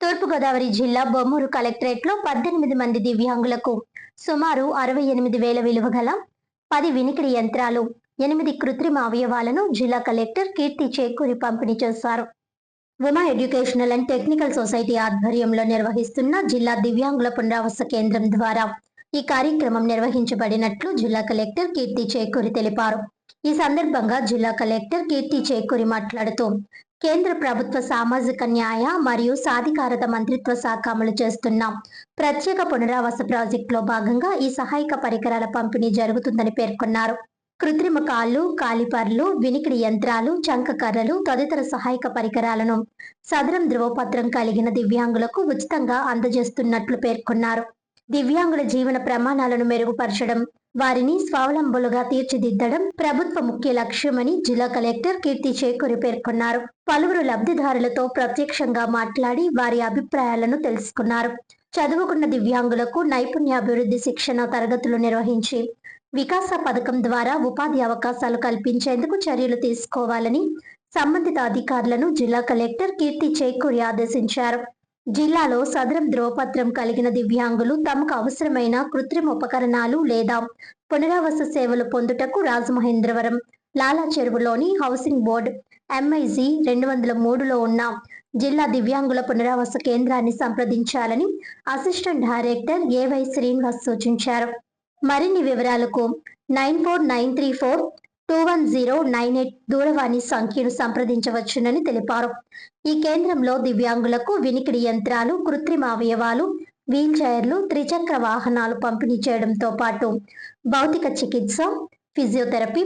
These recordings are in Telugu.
తూర్పుగోదావరి జిల్లా బొమ్మూరు కలెక్టరేట్లో 18 మంది దివ్యాంగులకు సుమారు 68,000 విలువ గల 10 వినికిడి యంత్రాలు, 8 కృత్రిమ అవయవాలను జిల్లా కలెక్టర్ కీర్తి చేకూరి పంపిణీ చేశారు. Uma educational and technical society ఆధ్వర్యంలో నిర్వహిస్తున్న జిల్లా దివ్యాంగుల పునరావాస కేంద్రం ద్వారా ఈ కార్యక్రమం నిర్వహించబడినట్లు జిల్లా కలెక్టర్ కీర్తి చేకూరి తెలిపారు. ఈ సందర్భంగా జిల్లా కలెక్టర్ కీర్తి చేకూరి మాట్లాడుతూ, కేంద్ర ప్రభుత్వ సామాజిక న్యాయ మరియు సాధికారత మంత్రిత్వ శాఖ అమలు చేస్తున్న ప్రత్యేక పునరావాస ప్రాజెక్టులో భాగంగా ఈ సహాయక పరికరాల పంపిణీ జరుగుతుందని పేర్కొన్నారు. కృత్రిమ కాళ్ళు, కాలిపర్లు, వినికిడి యంత్రాలు, చంకకర్రలు తదితర సహాయక పరికరాలను సదరం ధ్రువపత్రం కలిగిన దివ్యాంగులకు ఉచితంగా అందజేస్తున్నట్లు పేర్కొన్నారు. దివ్యాంగుల జీవన ప్రమాణాలను మెరుగుపరచడం, వారిని స్వావలంబులుగా తీర్చిదిద్దడం ప్రభుత్వ ముఖ్య లక్ష్యమని జిల్లా కలెక్టర్ కీర్తి చేకూరి పేర్కొన్నారు. పలువురు లబ్ధిదారులతో ప్రత్యక్షంగా మాట్లాడి వారి అభిప్రాయాలను తెలుసుకున్నారు. చదువుకున్న దివ్యాంగులకు నైపుణ్యాభివృద్ధి శిక్షణ తరగతులు నిర్వహించి వికాస పథకం ద్వారా ఉపాధి అవకాశాలు కల్పించేందుకు చర్యలు తీసుకోవాలని సంబంధిత అధికారులను జిల్లా కలెక్టర్ కీర్తి చేకూరి ఆదేశించారు. జిల్లాలో సదరం ధ్రువపత్రం కలిగిన దివ్యాంగులు తమకు అవసరమైన కృత్రిమ ఉపకరణాలు లేదా పునరావాస సేవలు పొందుటకు రాజమహేంద్రవరం లాలా చెరువులోని హౌసింగ్ బోర్డు MIG 203లో ఉన్న జిల్లా దివ్యాంగుల పునరావాస కేంద్రాన్ని సంప్రదించాలని అసిస్టెంట్ డైరెక్టర్ AY శ్రీనివాస్ సూచించారు. మరిన్ని వివరాలకు 9493421098 దూరవాణి సంఖ్యను సంప్రదించవచ్చునని తెలిపారు. ఈ కేంద్రంలో దివ్యాంగులకు వినికిడి యంత్రాలు, కృత్రిమ అవయవాలు, వీల్ చైర్లు, త్రిచక్ర వాహనాలు పంపిణీ చేయడంతో పాటు భౌతిక చికిత్స, ఫిజియోథెరపీ,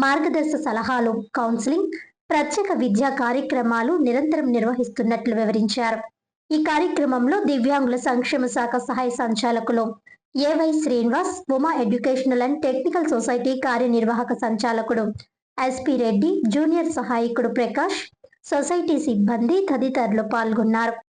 మార్గదర్శక సలహాలు, కౌన్సిలింగ్, ప్రత్యేక విద్యా కార్యక్రమాలు నిరంతరం నిర్వహిస్తున్నట్లు వివరించారు. ఈ కార్యక్రమంలో దివ్యాంగుల సంక్షేమ శాఖ సహాయ సంచాలకులు AY Srinivas, Uma educational and technical society కార్యనిర్వాహక సంచాలకుడు SP రెడ్డి, జూనియర్ సహాయకుడు ప్రకాష్, సొసైటీ సిబ్బంది తదితరులు పాల్గొన్నారు.